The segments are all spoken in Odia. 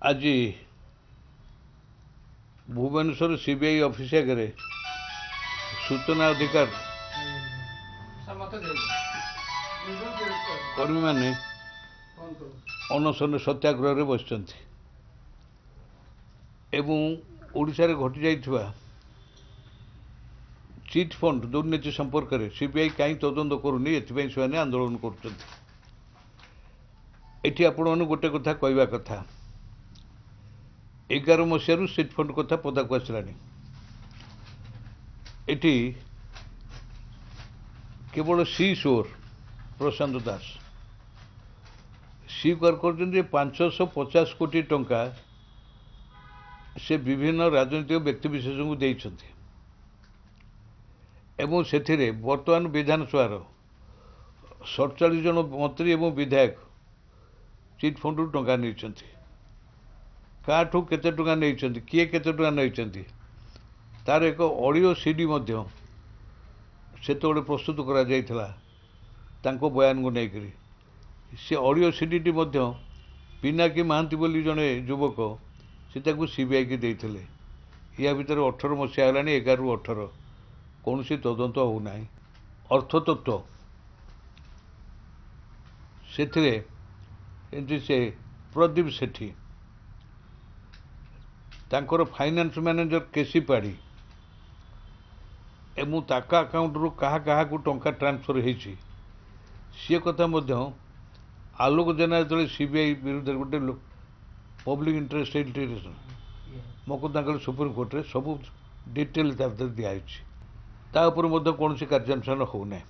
आज भुवनेश्वर सीबीआई ऑफिस आगे सूचना अधिकार कर्मी मैंने अनशन सत्याग्रह बस ओडिशा रे घटी जाइथिबा चिट फंड दुर्नीति संपर्क में सीबीआई कहीं तदंत करूनी एथि से आंदोलन कर गोटे कथा कहवा कथा 11 मसीह चिट फंड कथा पदा को आसलानी एटी केवल सी शोर प्रशांत दास स्वीकार कर 550 कोटी टंका से विभिन्न राजनीतिक व्यक्तिविशेष को देइछन्ति एवं से वर्तमान विधानसभा 47 जन मंत्री एवं विधायक चिट फंड टंका नहीं काठू केते टंका नहीं किए केते टंका नहीं तार एक ऑडियो सीडी मध्य से प्रस्तुत करा जाइथिला तांको बयान को लेकर से ऑडियो सीडी मध्य पिनाकी महांती बोली जड़े युवक से सीबीआई की देइथिले या भितर 18 मसीहा है 11 ରୁ 18 कौन सी तदंत होना अर्थतत्व से प्रदीप सेठी तांकर फाइनेंस मैनेजर केसी पाड़ी एवं ताका अकाउंट रू कहा को टंका ट्रांसफर होती सी कथा आलोक जेना जो सीबीआई विरुद्ध गोटे पब्लिक इंटरेस्ट लिटिगेशन मकदमा सुप्रीम कोर्ट रे सब डिटेल दिखाई कौन कार्यानुष्ठान होना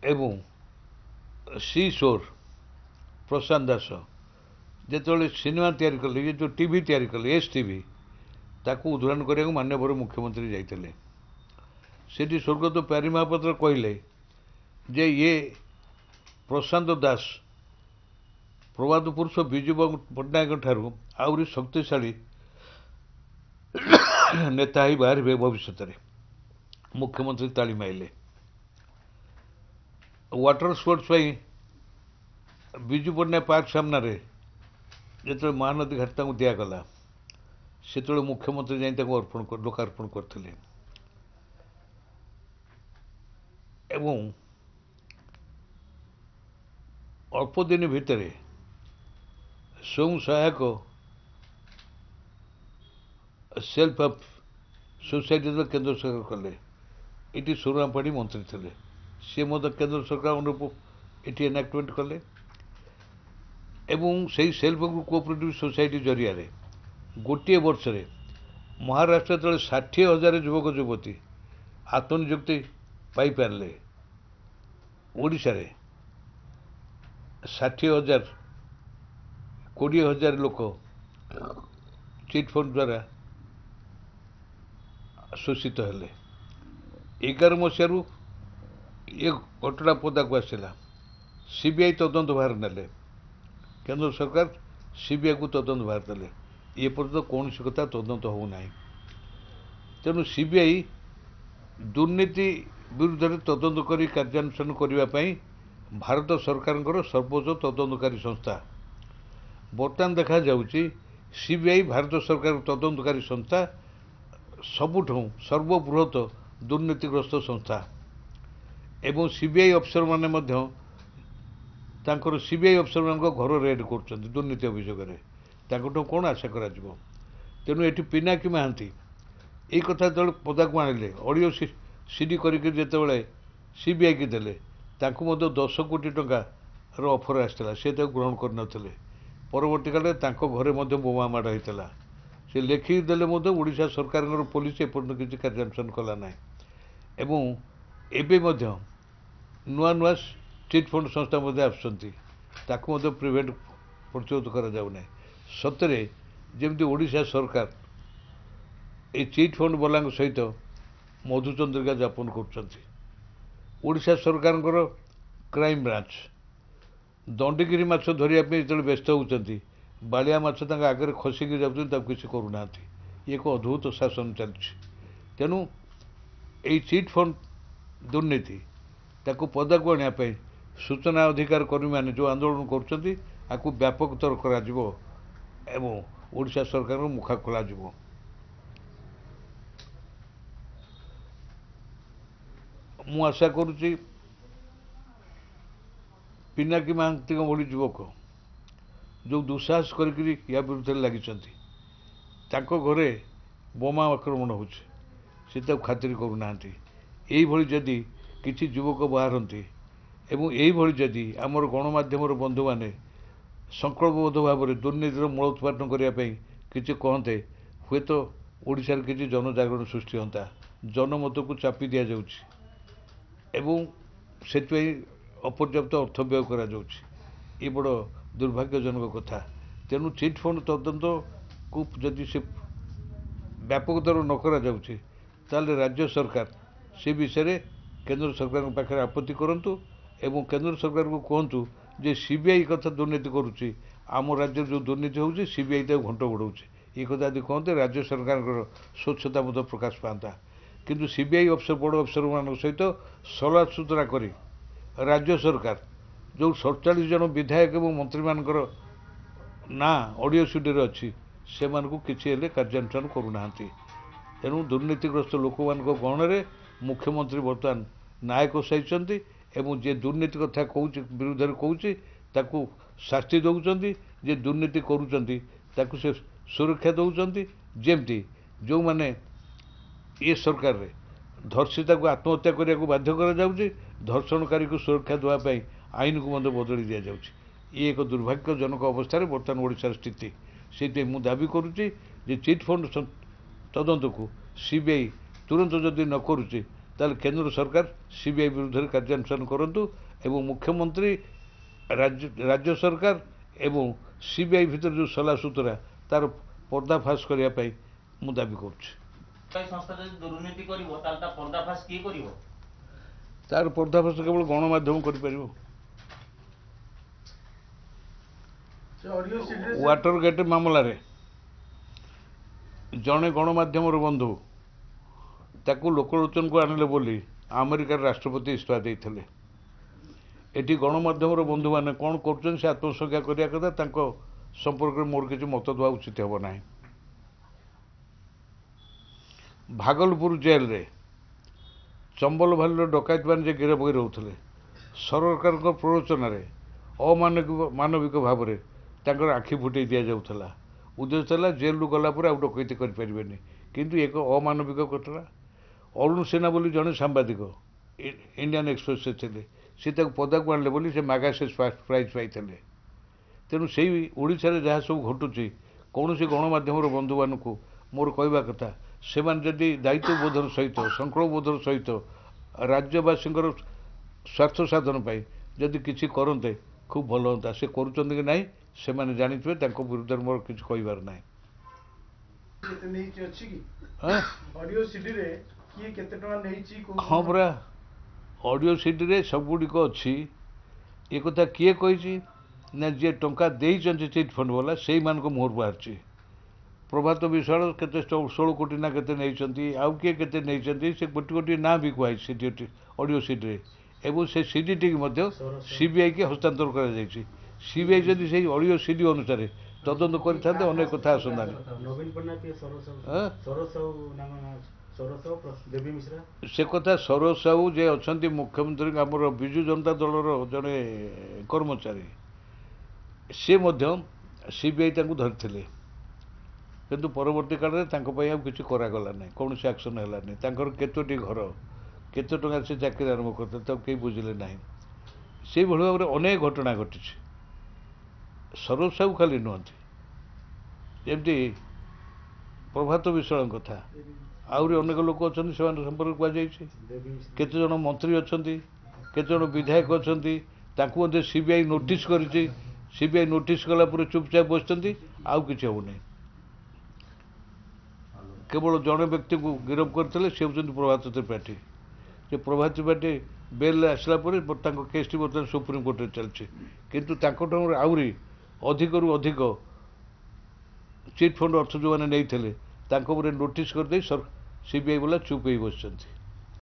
एवं सी शोर प्रशांत दास जो सिनेमा तैयारी कले ये जो टीवी तैयारी कले एस टीवी ताकू उद्घाटन करने माननीय मुख्यमंत्री जाते सेठी स्वर्गत प्यारी महापात्र कहले जे ये प्रशांत दास प्रभात पुरुष विजु पट्टनायक ठारू आहरी शक्तिशाली नेता ही बाहर भविष्य में मुख्यमंत्री ताली माइले water sports Biju Patnaik park सामने जो महानदी घाट दिगला से मुख्यमंत्री जाई अर्पण लोकार्पण करते अल्प दिन भितर स्वयं सहायक सेल्फ हेल्प सोसाइटी केंद्र सरकार कले ये सोरामपाड़ी मंत्री थे सी केंद्र सरकार अनुरूप ये एनाक्टमेंट कले एवं से सेल्फ हेल्प कोऑपरेटिव सोसाइटी जरिया गोटे वर्ष रे महाराष्ट्र तले 60,000 युवक युवती आत्मनियुक्ति पाई पारे ओडिशा रे 60,000 20,000 लोक चिट फंड द्वारा शोषित हेले 11 मसीह ये घटना पदा को आसला सीबीआई तदंत बाहर नेले केंद्र सरकार सीबीआई को तदंत बाहर देले ये पर्यंत कौन सी कथा तदंत होना तेणु सीबीआई दुर्नीति विरुद्ध तदंत कर कार्यानुष्ठान करने भारत सरकार सर्वोच्च तदंतकारी संस्था बर्तमान देखा जाउची सीबीआई भारत सरकार तदंतकारी संस्था सबुठ सर्वबृहत दुर्नीतिग्रस्त संस्था एवं सीबीआई अफसर माने मध्य तांकर सीबीआई अफसर मान घर रेड कर दुर्नीति अभियोग कौन आशा करा तेणु ये पिनाकी महांती ये कथा जो पदा को आनिले ऑडियो सीडी करते सीबीआई की देले 10 कोटी टंकार ऑफर आसाला सी ग्रहण कर परवर्ती काल घरे बोमा माड़ होता से लेखिदेले ओडिशा सरकार पुलिस एपर्यंत किसी कार्यानुष्ठान कला ना एवं एवं नुआ नुआ चिट फंड संस्था आसुँच प्रिभेंट प्रतिरोध करा सतरे जमी ओडिशा सरकार ये चिट फंड वाला सहित मधुचंद्रिका जापन कर सरकार क्राइम ब्रांच दंडगिरी माछ धरने जो व्यस्त होती बालिया माछ आगे खसिकी जाऊँ किसी करूना ये एक अद्भुत शासन चलती तेणु ये चिट फंड दुर्नीति ताकू पदा को आने सूचना अधिकार कर्मी मैंने जो आंदोलन कर ଆକୁ ବ୍ୟାପକତର କରାଯିବ ଏବଂ ଓଡ଼ିଶା ସରକାରଙ୍କ ମୁଖା ଖୋଲାଯିବ। ମୁଁ ଆଶା କରୁଛି ପିନାକୀ ମହାନ୍ତିଙ୍କ ଭଳି ଯୁବକ ଯେଉଁ ଦୁଃସାହସ କରିକି ୟା ବିରୁଦ୍ଧରେ ଲାଗିଛନ୍ତି, ତାଙ୍କ ଘରେ ବୋମା ଆକ୍ରମଣ ହେଉଛି, ସେ ତାକୁ ଖାତିର କରୁନାହାନ୍ତି। ଏଇଭଳି ଯଦି କିଛି ଯୁବକ ବାହାରନ୍ତି ଏବଂ ଏଇଭଳି ଯଦି ଆମର ଗଣମାଧ୍ୟମର ବନ୍ଧୁମାନେ ସଂକଳ୍ପବଦ୍ଧ ଭାବରେ ଦୁର୍ନୀତିର ମୂଳୋତ୍ପାଟନ କରିବା ପାଇଁ କିଛି କହନ୍ତେ, ହୁଏତ ଓଡ଼ିଶାରେ କିଛି ଜନଜାଗରଣ ସୃଷ୍ଟି ହୁଅନ୍ତା। ଜନମତକୁ ଚାପି ଦିଆଯାଉଛି ଏବଂ ସେଥିପାଇଁ ଅପର୍ଯ୍ୟାପ୍ତ ଅର୍ଥ ବ୍ୟୟ କରାଯାଉଛି। ଏ ବଡ଼ ଦୁର୍ଭାଗ୍ୟଜନକ କଥା। ତେଣୁ ଚିଟ୍ ଫଣ୍ଡ ତଦନ୍ତକୁ ଯଦି ସେ ବ୍ୟାପକତର ନ କରାଯାଉଛି, ତାହେଲେ ରାଜ୍ୟ ସରକାର ସେ ବିଷୟରେ କେନ୍ଦ୍ର ସରକାରଙ୍କ ପାଖରେ ଆପତ୍ତି କରନ୍ତୁ ଏବଂ କେନ୍ଦ୍ର ସରକାରଙ୍କୁ କୁହନ୍ତୁ ଯେ ସିବିଆଇ କଥା ଦୁର୍ନୀତି କରୁଛି, ଆମ ରାଜ୍ୟରେ ଯେଉଁ ଦୁର୍ନୀତି ହେଉଛି ସିବିଆଇ ତାକୁ ଘଣ୍ଟ ଘୋଡ଼ଉଛି। ଏ କଥା ଯଦି କହନ୍ତେ ରାଜ୍ୟ ସରକାରଙ୍କର ସ୍ୱଚ୍ଛତା ମଧ୍ୟ ପ୍ରକାଶ ପାଆନ୍ତା। କିନ୍ତୁ ସିବିଆଇ ଅଫିସର ବଡ଼ ଅଫିସରମାନଙ୍କ ସହିତ ସଲାହ ସୁତରା କରି ରାଜ୍ୟ ସରକାର ଯେଉଁ 47 ଜଣ ବିଧାୟକ ଏବଂ ମନ୍ତ୍ରୀମାନଙ୍କର ନାଁ ଅଡ଼ିଓ ସିଡ଼ିରେ ଅଛି, ସେମାନଙ୍କୁ କିଛି ହେଲେ କାର୍ଯ୍ୟାନୁଷ୍ଠାନ କରୁନାହାନ୍ତି। ତେଣୁ ଦୁର୍ନୀତିଗ୍ରସ୍ତ ଲୋକମାନଙ୍କ ଗହଣରେ ମୁଖ୍ୟମନ୍ତ୍ରୀ ବର୍ତ୍ତମାନ ନାୟକ ସାଜିଛନ୍ତି ଏବଂ ଯିଏ ଦୁର୍ନୀତି କଥା କହୁଛି ବିରୁଦ୍ଧରେ କହୁଛି ତାକୁ ଶାସ୍ତି ଦେଉଛନ୍ତି, ଯିଏ ଦୁର୍ନୀତି କରୁଛନ୍ତି ତାକୁ ସେ ସୁରକ୍ଷା ଦେଉଛନ୍ତି। ଯେମିତି ଯେଉଁମାନେ ଏ ସରକାରରେ ଧର୍ଷିତାକୁ ଆତ୍ମହତ୍ୟା କରିବାକୁ ବାଧ୍ୟ କରାଯାଉଛି, ଧର୍ଷଣକାରୀକୁ ସୁରକ୍ଷା ଦେବା ପାଇଁ ଆଇନକୁ ମଧ୍ୟ ବଦଳି ଦିଆଯାଉଛି। ଇଏ ଏକ ଦୁର୍ଭାଗ୍ୟଜନକ ଅବସ୍ଥାରେ ବର୍ତ୍ତମାନ ଓଡ଼ିଶାର ସ୍ଥିତି। ସେଥିପାଇଁ ମୁଁ ଦାବି କରୁଛି ଯେ ଚିଟ୍ ଫଣ୍ଡ ତଦନ୍ତକୁ ସିବିଆଇ ତୁରନ୍ତ ଯଦି ନ କରୁଛି, ତାହେଲେ କେନ୍ଦ୍ର ସରକାର ସିବିଆଇ ବିରୁଦ୍ଧରେ କାର୍ଯ୍ୟାନୁଷ୍ଠାନ କରନ୍ତୁ ଏବଂ ମୁଖ୍ୟମନ୍ତ୍ରୀ ରାଜ୍ୟ ସରକାର ଏବଂ ସିବିଆଇ ଭିତରେ ଯେଉଁ ସଲା ସୁତରା ତାର ପର୍ଦ୍ଦାଫାଶ କରିବା ପାଇଁ ମୁଁ ଦାବି କରୁଛି। ତାର ପର୍ଦ୍ଦାଫାଶ କେବଳ ଗଣମାଧ୍ୟମ କରିପାରିବ। ୱାଟର ଗେଟ୍ ମାମଲାରେ ଜଣେ ଗଣମାଧ୍ୟମର ବନ୍ଧୁ ତାକୁ ଲୋକଲୋଚନକୁ ଆଣିଲେ ବୋଲି ଆମେରିକାର ରାଷ୍ଟ୍ରପତି ଇସ୍ତଫା ଦେଇଥିଲେ। ଏଠି ଗଣମାଧ୍ୟମର ବନ୍ଧୁମାନେ କ'ଣ କରୁଛନ୍ତି ସେ ଆତ୍ମସଂଖ୍ୟା କରିବା କଥା, ତାଙ୍କ ସମ୍ପର୍କରେ ମୋର କିଛି ମତ ଦେବା ଉଚିତ ହେବ ନାହିଁ। ଭାଗଲପୁର ଜେଲରେ ଚମ୍ବଲ ଭାଲିର ଡକାୟତମାନେ ଯେ ଗିରଫ ହୋଇ ରହୁଥିଲେ, ସରକାରଙ୍କ ପ୍ରରୋଚନାରେ ଅମାନବିକ ଭାବରେ ତାଙ୍କର ଆଖି ଫୁଟେଇ ଦିଆଯାଉଥିଲା। ଉଦ୍ଦେଶ୍ୟ ଥିଲା ଜେଲରୁ ଗଲା ପରେ ଆଉ ଡକାୟତି କରିପାରିବେନି। କିନ୍ତୁ ଏକ ଅମାନବିକ ଘଟଣା। ଅରୁଣ ସିହ୍ନା ବୋଲି ଜଣେ ସାମ୍ବାଦିକ ଇଣ୍ଡିଆନ୍ ଏକ୍ସପ୍ରେସରେ ଥିଲେ, ସେ ତାକୁ ପଦାକୁ ଆଣିଲେ ବୋଲି ସେ ମାଗାସେସ୍ ପ୍ରାଇଜ୍ ପାଇଥିଲେ। ତେଣୁ ସେଇ ଓଡ଼ିଶାରେ ଯାହା ସବୁ ଘଟୁଛି, କୌଣସି ଗଣମାଧ୍ୟମର ବନ୍ଧୁମାନଙ୍କୁ ମୋର କହିବା କଥା, ସେମାନେ ଯଦି ଦାୟିତ୍ୱବୋଧର ସହିତ ସଂକଳ୍ପବୋଧର ସହିତ ରାଜ୍ୟବାସୀଙ୍କର ସ୍ୱାର୍ଥ ସାଧନ ପାଇଁ ଯଦି କିଛି କରନ୍ତେ ଖୁବ୍ ଭଲ ହୁଅନ୍ତା। ସେ କରୁଛନ୍ତି କି ନାହିଁ ସେମାନେ ଜାଣିଥିବେ, ତାଙ୍କ ବିରୁଦ୍ଧରେ ମୋର କିଛି କହିବାର ନାହିଁ। ହଁ ପରା, ଅଡ଼ିଓ ସିଡ଼ିରେ ସବୁଗୁଡ଼ିକ ଅଛି। ଏ କଥା କିଏ କହିଛି ନା ଯିଏ ଟଙ୍କା ଦେଇଛନ୍ତି ଚିଟ୍ ଫଣ୍ଡ ବାଲା ସେଇମାନଙ୍କ ମୁହଁରୁ ବାହାରିଛି। ପ୍ରଭାତ ବିଶ୍ୱାଳ କେତେ 16 କୋଟି ନା କେତେ ନେଇଛନ୍ତି, ଆଉ କିଏ କେତେ ନେଇଛନ୍ତି, ସେ ଗୋଟିଏ ନାଁ ବି କୁହାଯାଇଛି ସିଡି ଅଡ଼ିଓ ସିଡ଼ିରେ ଏବଂ ସେ ସିଡିଟିକି ମଧ୍ୟ ସିବିଆଇକି ହସ୍ତାନ୍ତର କରାଯାଇଛି। ସିବିଆଇ ଯଦି ସେଇ ଅଡ଼ିଓ ସିଡି ଅନୁସାରେ ତଦନ୍ତ କରିଥାନ୍ତେ ଅନେକ କଥା ଆସନ୍ତାନି। ସେ କଥା ସରୋଜ ସାହୁ ଯେ ଅଛନ୍ତି ମୁଖ୍ୟମନ୍ତ୍ରୀ ଆମର ବିଜୁ ଜନତା ଦଳର ଜଣେ କର୍ମଚାରୀ, ସେ ମଧ୍ୟ ସିବିଆଇ ତାଙ୍କୁ ଧରିଥିଲେ, କିନ୍ତୁ ପରବର୍ତ୍ତୀ କାଳରେ ତାଙ୍କ ପାଇଁ ଆଉ କିଛି କରାଗଲା ନାହିଁ, କୌଣସି ଆକ୍ସନ୍ ହେଲାନି। ତାଙ୍କର କେତୋଟି ଘର, କେତେ ଟଙ୍କା ସେ ଚାକିରି ଆରମ୍ଭ କରିଥିଲେ ତାକୁ କେହି ବୁଝିଲେ ନାହିଁ। ସେଇଭଳି ଭାବରେ ଅନେକ ଘଟଣା ଘଟିଛି। ସରୋଜ ସାହୁ ଖାଲି ନୁହନ୍ତି, ଯେମିତି ପ୍ରଭାତ ବିଶ୍ୱାଳଙ୍କ କଥା, ଆହୁରି ଅନେକ ଲୋକ ଅଛନ୍ତି ସେମାନଙ୍କ ସମ୍ପର୍କରେ କୁହାଯାଇଛି। କେତେଜଣ ମନ୍ତ୍ରୀ ଅଛନ୍ତି, କେତେଜଣ ବିଧାୟକ ଅଛନ୍ତି, ତାଙ୍କୁ ମଧ୍ୟ ସିବିଆଇ ନୋଟିସ୍ କରିଛି। ସିବିଆଇ ନୋଟିସ୍ କଲା ପରେ ଚୁପଚାପ ବସିଛନ୍ତି, ଆଉ କିଛି ହେଉନି। କେବଳ ଜଣେ ବ୍ୟକ୍ତିକୁ ଗିରଫ କରିଥିଲେ, ସେ ହେଉଛନ୍ତି ପ୍ରଭାତ ତ୍ରିପାଠୀ। ଯେ ପ୍ରଭାତ ତ୍ରିପାଠୀ ବେଲ୍ରେ ଆସିଲା ପରେ ତାଙ୍କ କେସ୍ଟି ବର୍ତ୍ତମାନ ସୁପ୍ରିମକୋର୍ଟରେ ଚାଲିଛି। କିନ୍ତୁ ତାଙ୍କଠାରୁ ଆହୁରି ଅଧିକରୁ ଅଧିକ ଚିଟ୍ ଫଣ୍ଡ ଅର୍ଥ ଯେଉଁମାନେ ନେଇଥିଲେ ତାଙ୍କ ଉପରେ ନୋଟିସ୍ କରିଦେଇ ସିବିଆଇ ବାଲା ଚୁପ୍ ହେଇ ବସିଛନ୍ତି।